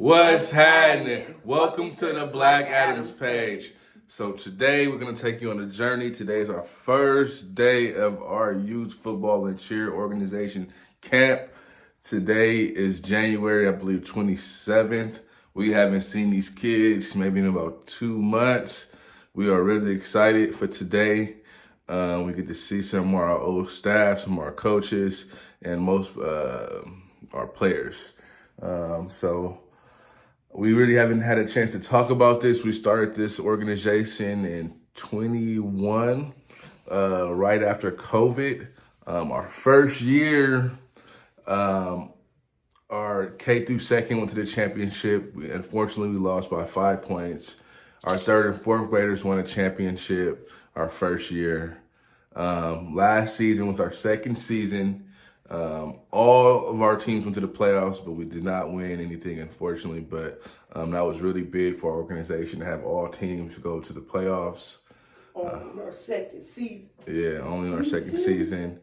What's happening? Welcome to the Black Adams page. So today we're going to take you on a journey. Today is our first day of our youth football and cheer organization camp. Today is January, I believe, 27th. We haven't seen these kids maybe in about 2 months. We are really excited for today. We get to see some of our old staff, some of our coaches, and most our players. So we really haven't had a chance to talk about this. We started this organization in 21, right after COVID. Our first year, our K through second went to the championship. Unfortunately, we lost by 5 points. Our third and fourth graders won a championship our first year. Last season was our second season. All of our teams went to the playoffs, but we did not win anything, unfortunately. But that was really big for our organization to have all teams go to the playoffs. Only our second season. Yeah, only in our second season.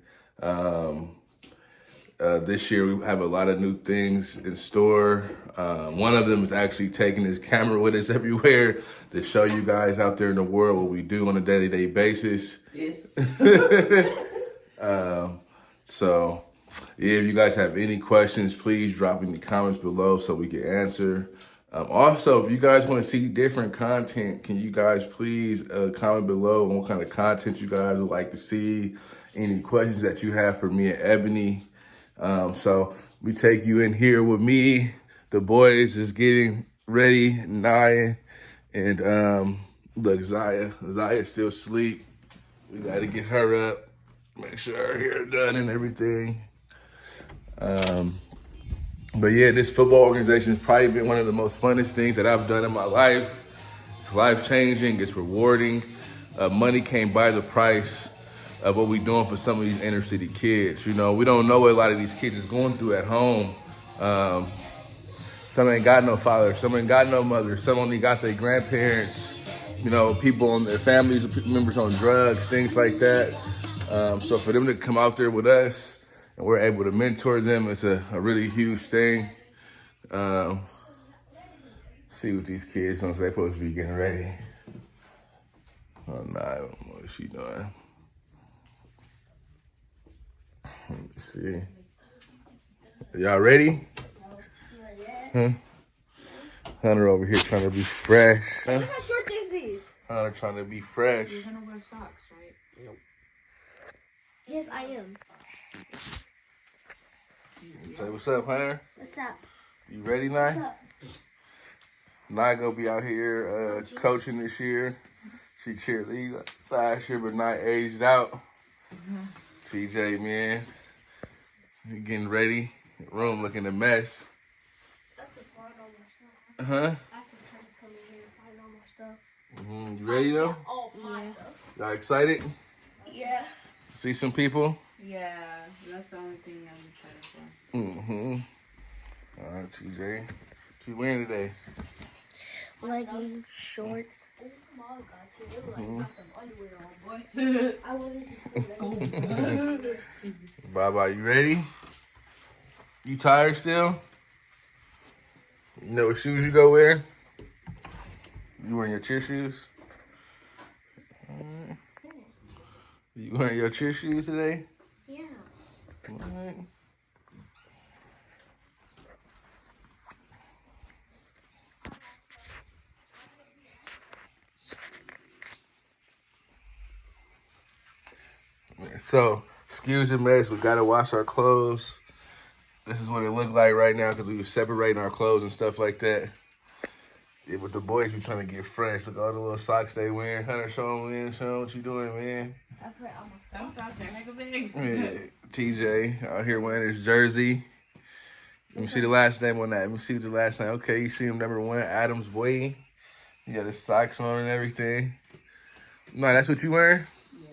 This year we have a lot of new things in store. One of them is actually taking his camera with us everywhere to show you guys out there in the world what we do on a day-to-day basis. Yes. So, yeah, if you guys have any questions, please drop in the comments below so we can answer. Also, if you guys want to see different content, can you guys please comment below on what kind of content you guys would like to see, any questions that you have for me and Ebony. So we take you in here with me. The boys is getting ready, Naya, and look, Zaya's still asleep. We got to get her up, make sure her hair done and everything. But yeah, this football organization has probably been one of the most funnest things that I've done in my life. It's life-changing, it's rewarding. Money can't buy the price of what we're doing for some of these inner city kids. You know, we don't know what a lot of these kids is going through at home. Some ain't got no father, some ain't got no mother, some only got their grandparents, you know, people on their families, members on drugs, things like that. So for them to come out there with us and we're able to mentor them, it's a really huge thing. See what these kids are supposed to be getting ready. Oh, nah, I don't know what she doing. Let me see. Y'all ready? Huh? Hunter over here trying to be fresh. Look how short this is. Hunter trying to be fresh. You're gonna wear socks, right? Nope. Yes, I am. Say what's up, Hunter? What's up? You ready, Nye? What's up? Nye gonna be out here coaching this year. She cheerleaded last year, but Nye aged out. TJ, man, you getting ready. Room looking a mess. I can find all my stuff. Huh? I can try to come in here and find all my stuff. You ready though? All my stuff. Y'all excited? Yeah. See some people? Yeah, that's the only thing I'm excited for. All right, TJ. What you wearing today? Leggings, shorts. Oh my God, you got some underwear on, boy. I went into school. Bye-bye, you ready? You tired still? You know what shoes you go wear? You wearing your cheer shoes? You wearing your cheer shoes today? Yeah. All right. So, excuse the mess. We gotta wash our clothes. This is what it looked like right now because we were separating our clothes and stuff like that. Yeah, but the boys be trying to get fresh. Look at all the little socks they wearing. Hunter, show them, man. Show them what you doing, man. I put on my Some socks are mega big. Yeah, TJ out here wearing his jersey. Let me see the last name on that. Let me see the last name. Okay, you see him number 1, Adams Boy. He got his socks on and everything. No, that's what you wearing? Yeah.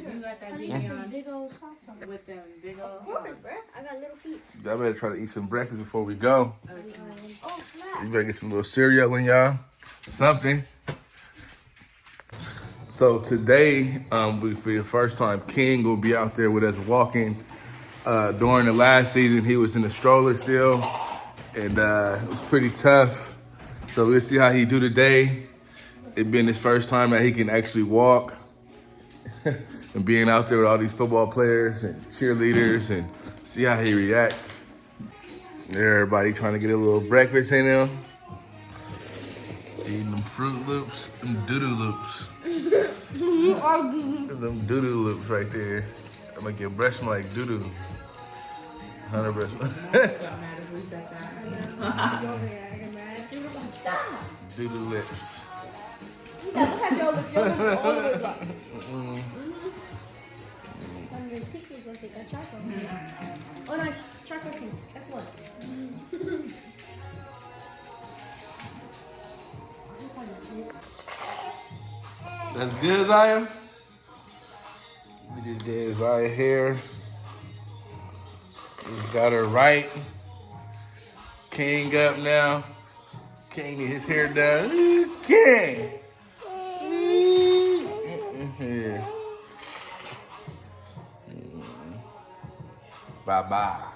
You got that big on big old socks on. with them big old Of course, socks. bruh. I got little feet. Y'all better try to eat some breakfast before we go. Oh, snap. You better get some little cereal in y'all. Something. So today, for the first time, King will be out there with us walking During the last season, he was in the stroller still, and it was pretty tough. So we'll see how he do today. It been his first time that he can actually walk, and being out there with all these football players and cheerleaders, and see how he react. Everybody trying to get a little breakfast in him. Eating them Fruit Loops, them doo-doo loops. Them doo-doo loops right there. I'm gonna get breath smell like doo-doo. 100 breath. Doo-doo lips. Look at your lips all the way up. Oh no, chocolate king. That's what. That's good, Zaya. We just did Zaya hair. Just got her right. King up now. King get his hair done. King. Yeah. Bye-bye.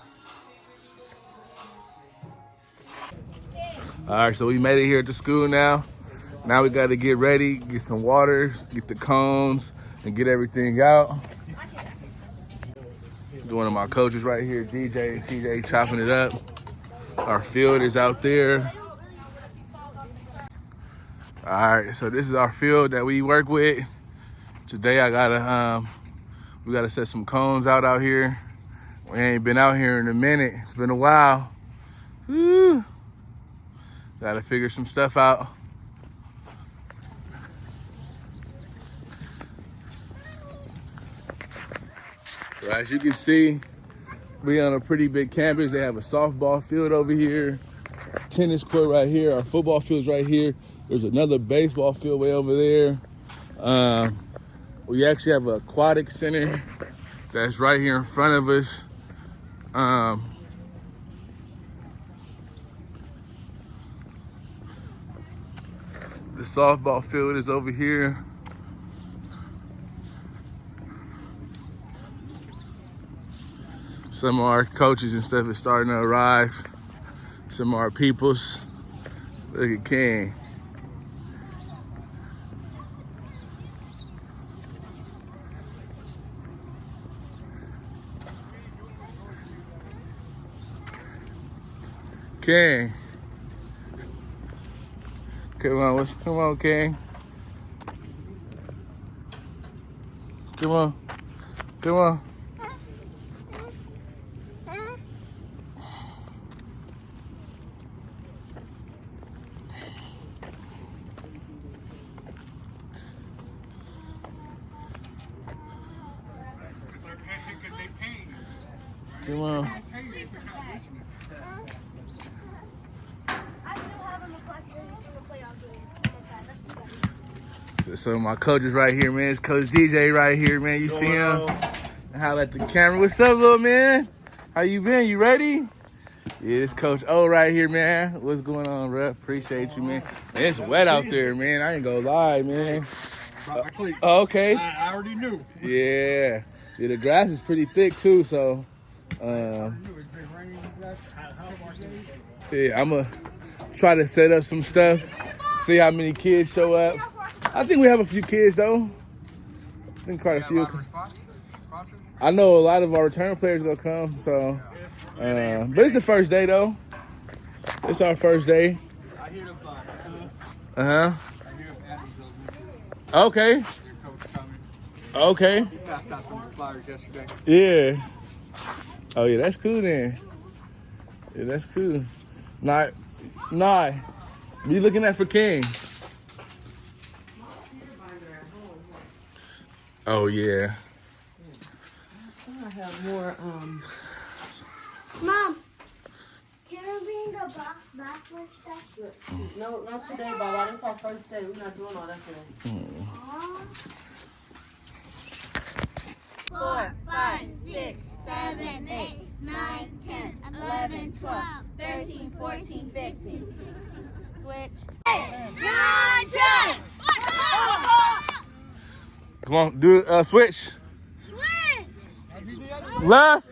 All right, so we made it here at the school now. Now we got to get ready, get some waters, get the cones, and get everything out. One of my coaches right here, TJ chopping it up. Our field is out there. All right, so this is our field that we work with. Today we gotta set some cones out here. We ain't been out here in a minute. It's been a while. Woo. Gotta figure some stuff out. So as you can see, we on a pretty big campus. They have a softball field over here, tennis court right here, our football field's right here. There's another baseball field way over there. We actually have an aquatic center that's right here in front of us. The softball field is over here. Some of our coaches and stuff is starting to arrive. Some of our peoples. Look at King. King. Come on, King. Come on. Come on. Come on. So my coach is right here, man. It's Coach DJ right here, man. You see him? Holla at the camera. What's up, little man? How you been? You ready? Yeah, this Coach O right here, man. What's going on, bro? Appreciate you, man. Man, it's wet out there, man. I ain't gonna lie, man. Okay. I already knew. Yeah. Yeah, the grass is pretty thick too, so yeah, I'm gonna try to set up some stuff, see how many kids show up. I think we have a few kids though. I think quite a few. I know a lot of our return players gonna come, so but it's the first day though. It's our first day. I hear them Uh-huh. I hear them Okay. Their coach coming. Okay. He passed out some flyers yesterday. Yeah. Oh yeah, that's cool then. Yeah, that's cool. Nah. Be looking at for King. Oh yeah. I have more, Mom, can we bring the box back with stuff? no, not today, Baba. This is our first day. We're not doing all that today. 4, 5, 6, 7, 8, 9, 10, 11, 12, 13, 14, 15, 16. Switch. 9, 10. Come on, do switch. Switch. Left.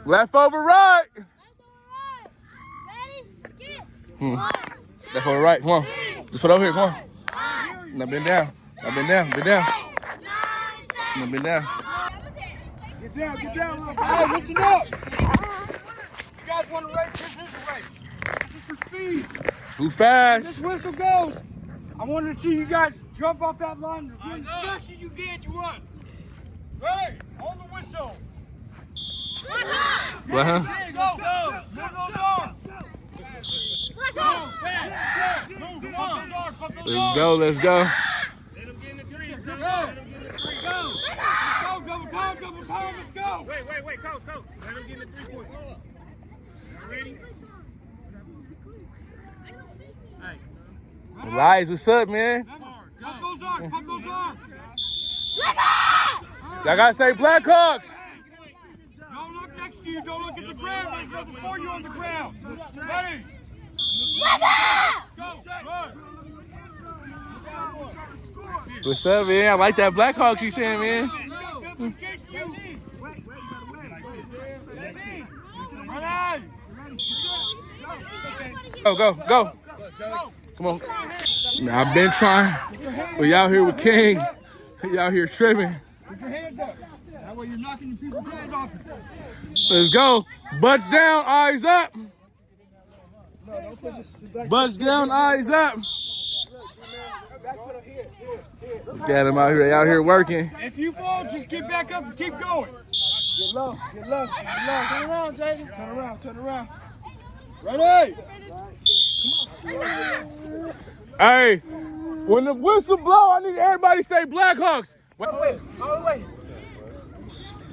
Left over right. Left over right. Come on. Just put over here. Come on. Now bend down. Now bend down. Bend down. Now bend down. Get down, little guy. Hey, listen up. You guys want to race? This is a race. This is for speed. Too fast. This whistle goes. I want to see you guys jump off that line. As fast as you get, you run. Ready? Hold the whistle. Go. Go. Move those arms. Let's go. Let's go. Let him get in the three. Go. Go. Double time. Let's go. Wait. Coach. Let him get in the 3 points. Hold up. Ready? Hey. Elias, what's up, man? Pump those arms. Y'all gotta say Blackhawks. Don't look next to you. Don't look at the ground. There's nothing for you on the ground. Ready? Go. What's up, man? I like that Blackhawks you saying, man. Go. Come on. Man, I've been trying. We out here with King. He out here tripping. Put your hands up. That way you're knocking your people's hands off. Let's go. Butts down, eyes up. Butts down, eyes up. Look at him out here. They out here working. If you fall, just get back up and keep going. Get low. Turn around, Jaden. Turn around. Ready? Hey, when the whistle blow, I need everybody to say Blackhawks. All the way.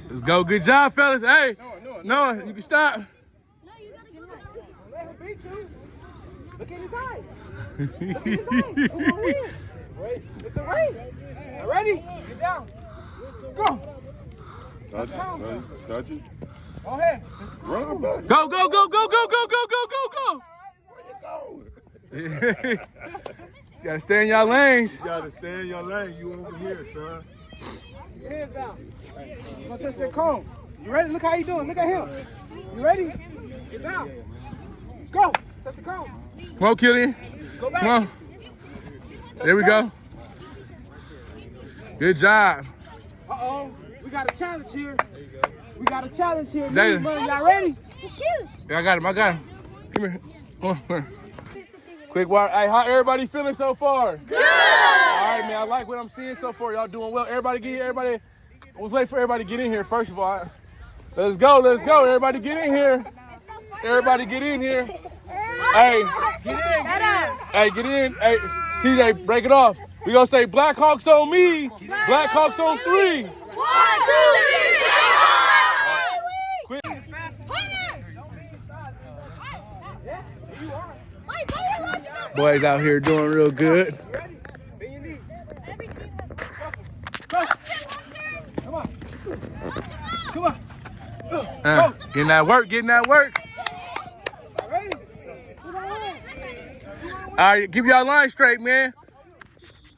Let's go. Good job, fellas. Hey, no, you can stop. Let him beat you. Look in his eyes. It's a race. Ready? Get down. Go. Touch it. Go ahead. Run back. Go. Where you going? Gotta stay in y'all lanes. You gotta stay in your lane. You over here, son. Get your hands down. You're gonna touch that cone. You ready? Look how you doing. Look at him. You ready? Get down. Go. Touch the cone. Come on, Killian. Go back. Come on. There we go. Good job. Uh-oh. We got a challenge here. Jada. Y'all ready? The shoes. Yeah, I got him. Come here. Come on. Quick wire. Hey, how everybody feeling so far? Good. All right, man. I like what I'm seeing so far. Y'all doing well. Everybody get here. Let's wait for everybody to get in here, first of all. Let's go. Everybody get in here. Hey, get in. Hey, get in. Hey, TJ, break it off. We gonna say Blackhawks on me. Blackhawks on 3. 1, 2, 3, Quick. Boys out here doing real good. Come on. Getting that work. All right, keep y'all line straight, man.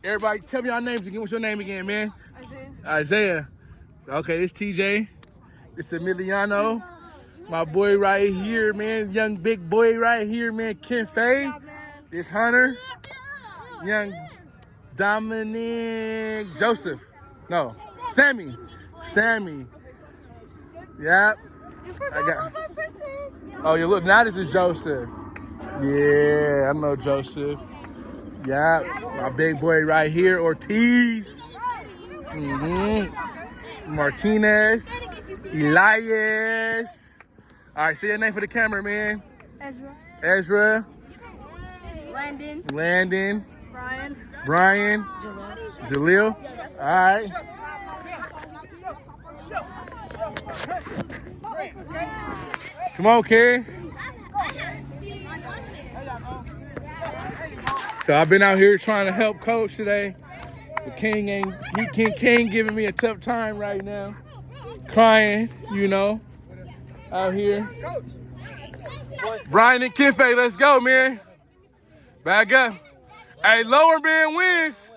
Everybody, tell me y'all names again. What's your name again, man? Isaiah. Okay, this TJ. This Emiliano. My boy right here, man. Young big boy right here, man. Ken Faye. This Hunter. Young Dominic Joseph. No, Sammy. Yep. I got. Oh, you look. Now this is Joseph. Yeah, I know Joseph. Yeah, my big boy right here, Ortiz. Martinez. Elias. All right, say your name for the camera, man. Ezra. Landon. Brian. Jaleel. All right. Come on, kid. So I've been out here trying to help coach today. But King giving me a tough time right now. Crying, out here. Brian and Kife, let's go, man. Back up. Hey, lower man wins.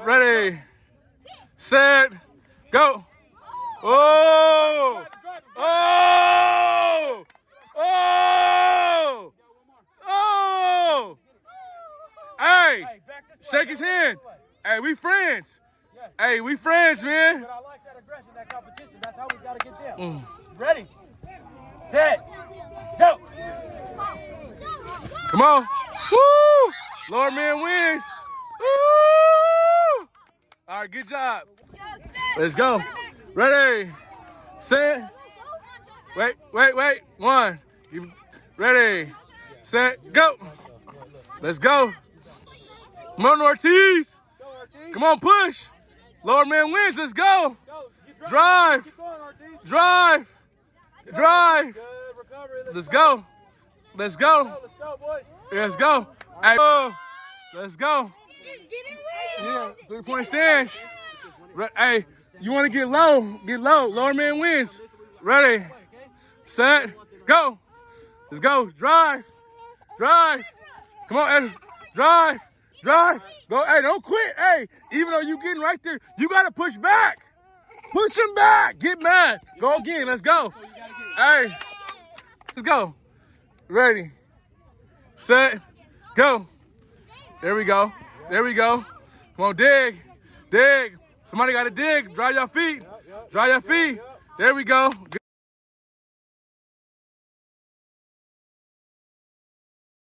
Ready, set, go. Oh! Oh! Oh! Oh! Hey! Shake his hand. Hey, we friends. Hey, we friends, man. But I like that aggression, that competition. That's how we got to get them. Ready, set, go. Come on. Woo! Lord man wins. Woo! All right, good job. Let's go. Ready, set. Wait. 1. You ready, set, go. Let's go. Come on, Ortiz. Come on, push. Lord man wins. Let's go. Drive. Drive. Drive. Let's go. Let's go. Let's go. Hey, let's go. Yeah, 3-point stance. Hey, you want to get low? Get low. Lord man wins. Ready, set, go. Let's go. Drive. Drive. Come on, Eddie. Drive. Drive. Go. Hey, don't quit. Hey, even though you getting right there, you got to push back. Push him back. Get mad. Go again. Let's go. Hey, let's go. Ready, set, go. There we go. There we go. Come on, dig. Dig. Somebody got to dig. Dry your feet. Dry your feet. There we go.